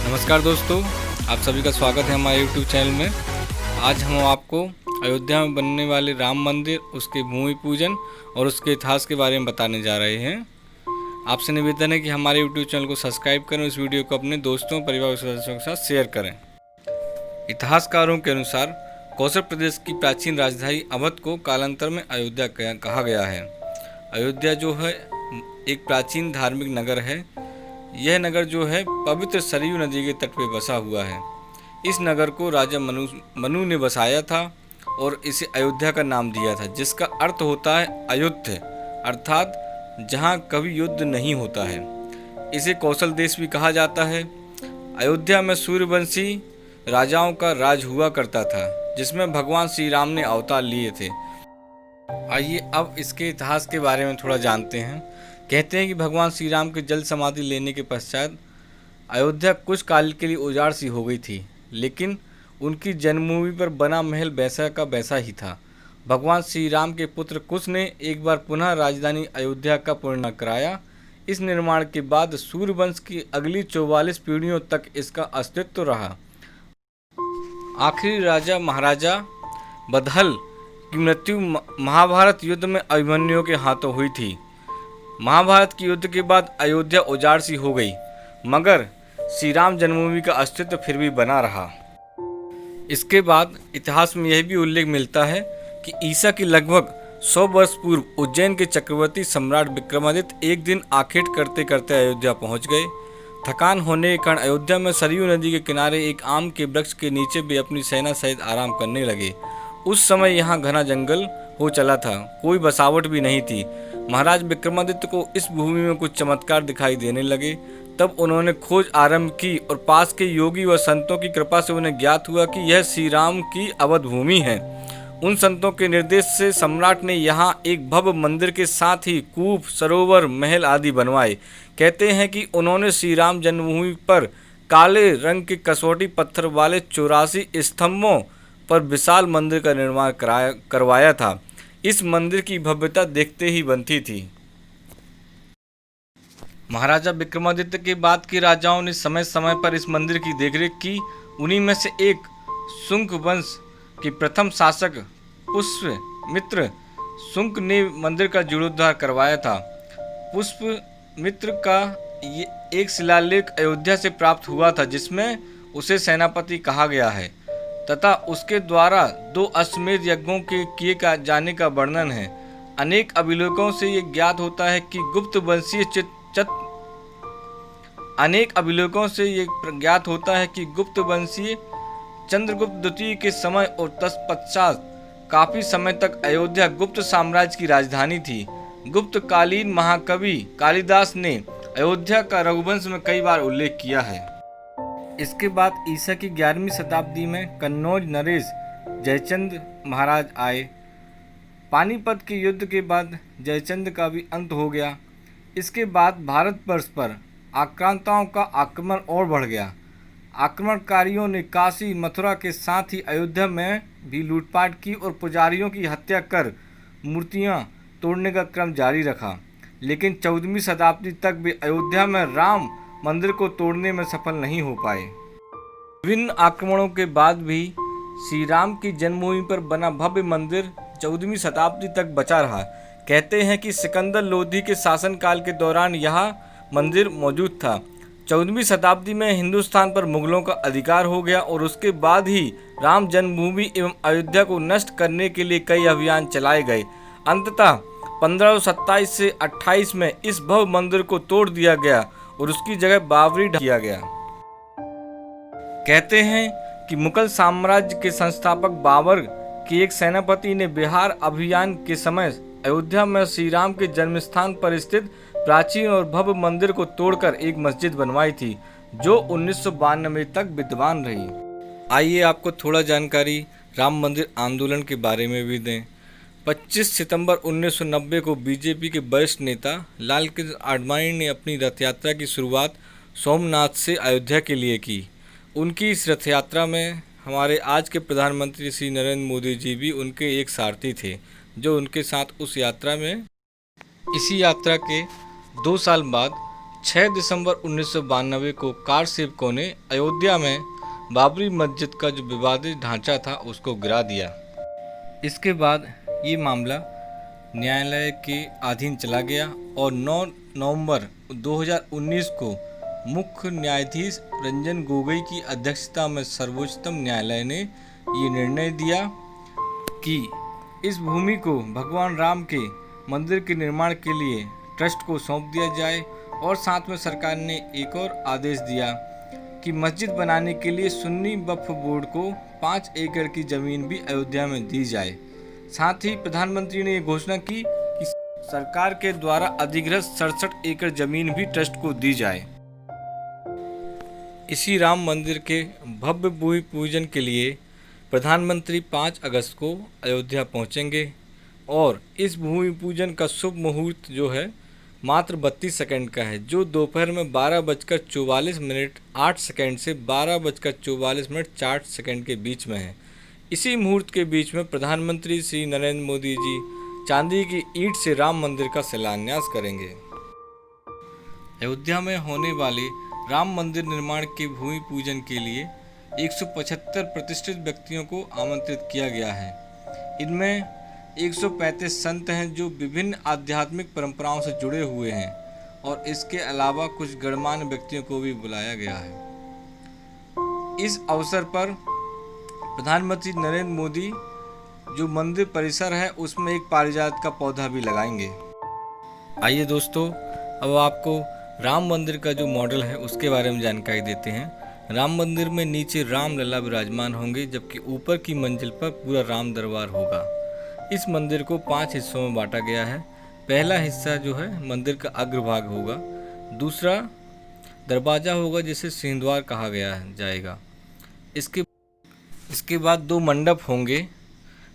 नमस्कार दोस्तों, आप सभी का स्वागत है हमारे YouTube चैनल में। आज हम आपको अयोध्या में बनने वाले राम मंदिर, उसके भूमि पूजन और उसके इतिहास के बारे में बताने जा रहे हैं। आपसे निवेदन है कि हमारे YouTube चैनल को सब्सक्राइब करें, इस वीडियो को अपने दोस्तों, परिवार के सदस्यों के साथ शेयर करें। इतिहासकारों के अनुसार कौशल प्रदेश की प्राचीन राजधानी अवध को कालांतर में अयोध्या कहा गया है। अयोध्या जो है एक प्राचीन धार्मिक नगर है। यह नगर जो है पवित्र सरयू नदी के तट पर बसा हुआ है। इस नगर को राजा मनु ने बसाया था और इसे अयोध्या का नाम दिया था, जिसका अर्थ होता है अयुद्ध, अर्थात जहाँ कभी युद्ध नहीं होता है। इसे कौशल देश भी कहा जाता है। अयोध्या में सूर्यवंशी राजाओं का राज हुआ करता था, जिसमें भगवान श्री राम ने अवतार लिए थे। आइए अब इसके इतिहास के बारे में थोड़ा जानते हैं। कहते हैं कि भगवान श्री राम के जल समाधि लेने के पश्चात अयोध्या कुछ काल के लिए उजाड़ सी हो गई थी, लेकिन उनकी जन्मभूमि पर बना महल वैसा का वैसा ही था। भगवान श्री राम के पुत्र कुश ने एक बार पुनः राजधानी अयोध्या का पुनर्निर्माण कराया। इस निर्माण के बाद सूर्यवंश की अगली 44 पीढ़ियों तक इसका अस्तित्व रहा। आखिरी राजा महाराजा बदहल की मृत्यु महाभारत युद्ध में अभिमन्यु के हाथों हुई थी। महाभारत के युद्ध के बाद अयोध्या उजाड़ सी हो गई, मगर श्री राम जन्मभूमि का अस्तित्व फिर भी बना रहा। इसके बाद इतिहास में यह भी उल्लेख मिलता है कि ईसा के लगभग 100 वर्ष पूर्व उज्जैन के चक्रवर्ती सम्राट विक्रमादित्य एक दिन आखेट करते करते अयोध्या पहुंच गए। थकान होने के कारण अयोध्या में सरयू नदी के किनारे एक आम के वृक्ष के नीचे वे अपनी सेना सहित आराम करने लगे। उस समय यहाँ घना जंगल हो चला था, कोई बसावट भी नहीं थी। महाराज विक्रमादित्य को इस भूमि में कुछ चमत्कार दिखाई देने लगे। तब उन्होंने खोज आरंभ की और पास के योगी व संतों की कृपा से उन्हें ज्ञात हुआ कि यह श्री राम की अवध भूमि है। उन संतों के निर्देश से सम्राट ने यहाँ एक भव्य मंदिर के साथ ही कूप, सरोवर, महल आदि बनवाए। कहते हैं कि उन्होंने श्री राम जन्मभूमि पर काले रंग के कसौटी पत्थर वाले 84 स्तंभों पर विशाल मंदिर का निर्माण करवाया था। इस मंदिर की भव्यता देखते ही बनती थी। महाराजा विक्रमादित्य के बाद के राजाओं ने समय समय पर इस मंदिर की देखरेख की। उन्हीं में से एक शुंग वंश के प्रथम शासक पुष्यमित्र शुंग ने मंदिर का जीर्णोद्धार करवाया था। पुष्यमित्र का ये एक शिलालेख अयोध्या से प्राप्त हुआ था, जिसमें उसे सेनापति कहा गया है तथा उसके द्वारा 2 अश्वमेध यज्ञों के किए जाने का वर्णन है। अनेक अभिलेखों से ये ज्ञात होता है कि गुप्त वंशीय चंद्रगुप्त द्वितीय के समय और तत्पश्चात काफी समय तक अयोध्या गुप्त साम्राज्य की राजधानी थी। गुप्तकालीन महाकवि कालिदास ने अयोध्या का रघुवंश में कई बार उल्लेख किया है। इसके बाद ईसा की 11वीं शताब्दी में कन्नौज नरेश जयचंद महाराज आए। पानीपत के युद्ध के बाद जयचंद का भी अंत हो गया। इसके बाद भारतवर्ष पर आक्रांताओं का आक्रमण और बढ़ गया। आक्रमणकारियों ने काशी, मथुरा के साथ ही अयोध्या में भी लूटपाट की और पुजारियों की हत्या कर मूर्तियां तोड़ने का क्रम जारी रखा। लेकिन 14वीं शताब्दी तक भी अयोध्या में राम मंदिर को तोड़ने में सफल नहीं हो पाए। विभिन्न आक्रमणों के बाद भी श्री राम की जन्मभूमि पर बना भव्य मंदिर 14वीं शताब्दी तक बचा रहा। कहते हैं कि सिकंदर लोधी के शासनकाल के दौरान यह मंदिर मौजूद था। 14वीं शताब्दी में हिंदुस्तान पर मुगलों का अधिकार हो गया और उसके बाद ही राम जन्मभूमि एवं अयोध्या को नष्ट करने के लिए कई अभियान चलाए गए। अंततः 1527 से 28 में इस भव्य मंदिर को तोड़ दिया गया और उसकी जगह बावरी किया गया। कहते हैं कि मुगल साम्राज्य के संस्थापक बाबर के एक सेनापति ने बिहार अभियान के समय अयोध्या में श्री राम के जन्मस्थान पर स्थित प्राचीन और भव्य मंदिर को तोड़कर एक मस्जिद बनवाई थी, जो 1992 तक विद्यमान रही। आइए आपको थोड़ा जानकारी राम मंदिर आंदोलन के बारे में भी दें। 25 सितंबर 1990 को बीजेपी के वरिष्ठ नेता लाल कृष्ण आडवाणी ने अपनी रथ यात्रा की शुरुआत सोमनाथ से अयोध्या के लिए की। उनकी इस रथ यात्रा में हमारे आज के प्रधानमंत्री श्री नरेंद्र मोदी जी भी उनके एक सारथी थे, जो उनके साथ उस यात्रा में इसी यात्रा के 2 साल बाद 6 दिसंबर 1992 को कार सेवकों ने अयोध्या में बाबरी मस्जिद का जो विवादित ढांचा था उसको गिरा दिया। इसके बाद ये मामला न्यायालय के अधीन चला गया और 9 नवंबर 2019 को मुख्य न्यायाधीश रंजन गोगोई की अध्यक्षता में सर्वोच्चतम न्यायालय ने ये निर्णय दिया कि इस भूमि को भगवान राम के मंदिर के निर्माण के लिए ट्रस्ट को सौंप दिया जाए। और साथ में सरकार ने एक और आदेश दिया कि मस्जिद बनाने के लिए सुन्नी वक्फ बोर्ड को 5 एकड़ की ज़मीन भी अयोध्या में दी जाए। साथ ही प्रधानमंत्री ने ये घोषणा की कि सरकार के द्वारा अधिग्रहित 67 एकड़ ज़मीन भी ट्रस्ट को दी जाए। इसी राम मंदिर के भव्य भूमि पूजन के लिए प्रधानमंत्री 5 अगस्त को अयोध्या पहुंचेंगे और इस भूमि पूजन का शुभ मुहूर्त जो है मात्र 32 सेकंड का है, जो दोपहर में 12:44 से 12:44 के बीच में है। इसी मुहूर्त के बीच में प्रधानमंत्री श्री नरेंद्र मोदी जी चांदी की ईंट से राम मंदिर का शिलान्यास करेंगे। अयोध्या में होने वाले राम मंदिर निर्माण के भूमि पूजन के लिए 175 प्रतिष्ठित व्यक्तियों को आमंत्रित किया गया है। इनमें 135 संत हैं जो विभिन्न आध्यात्मिक परंपराओं से जुड़े हुए हैं और इसके अलावा कुछ गणमान्य व्यक्तियों को भी बुलाया गया है। इस अवसर पर प्रधानमंत्री नरेंद्र मोदी जो मंदिर परिसर है उसमें एक पारिजात का पौधा भी लगाएंगे। आइए दोस्तों, अब आपको राम मंदिर का जो मॉडल है उसके बारे में जानकारी देते हैं। राम मंदिर में नीचे राम लला विराजमान होंगे, जबकि ऊपर की मंजिल पर पूरा राम दरबार होगा। इस मंदिर को 5 हिस्सों में बांटा गया है। पहला हिस्सा जो है मंदिर का अग्रभाग होगा, दूसरा दरवाज़ा होगा जिसे सिंहद्वार कहा जाएगा। इसके बाद 2 मंडप होंगे।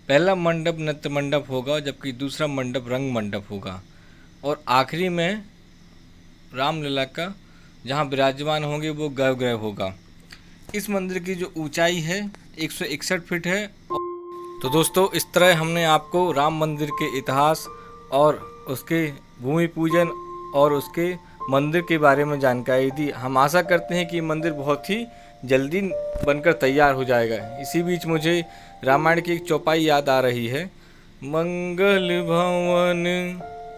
पहला मंडप नृत्य मंडप होगा, जबकि दूसरा मंडप रंग मंडप होगा। और आखिरी में रामलला का जहाँ विराजमान होंगे वो गर्भगृह होगा। इस मंदिर की जो ऊंचाई है 161 फीट है। तो दोस्तों, इस तरह हमने आपको राम मंदिर के इतिहास और उसके भूमि पूजन और उसके मंदिर के बारे में जानकारी दी। हम आशा करते हैं कि मंदिर बहुत ही जल्दी बनकर तैयार हो जाएगा। इसी बीच मुझे रामायण की एक चौपाई याद आ रही है। मंगल भवन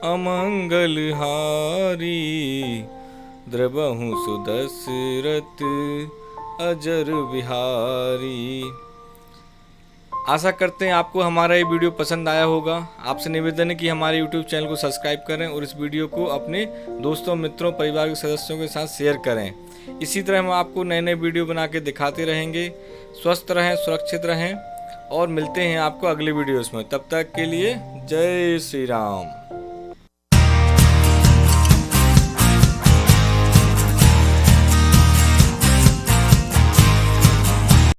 अमंगल हारी, द्रबहु सुदशरथ अजर बिहारी। आशा करते हैं आपको हमारा ये वीडियो पसंद आया होगा। आपसे निवेदन है कि हमारे YouTube चैनल को सब्सक्राइब करें और इस वीडियो को अपने दोस्तों, मित्रों, परिवार के सदस्यों के साथ शेयर करें। इसी तरह हम आपको नए नए वीडियो बना के दिखाते रहेंगे। स्वस्थ रहें, सुरक्षित रहें और मिलते हैं आपको अगले वीडियोस में। तब तक के लिए जय श्री राम।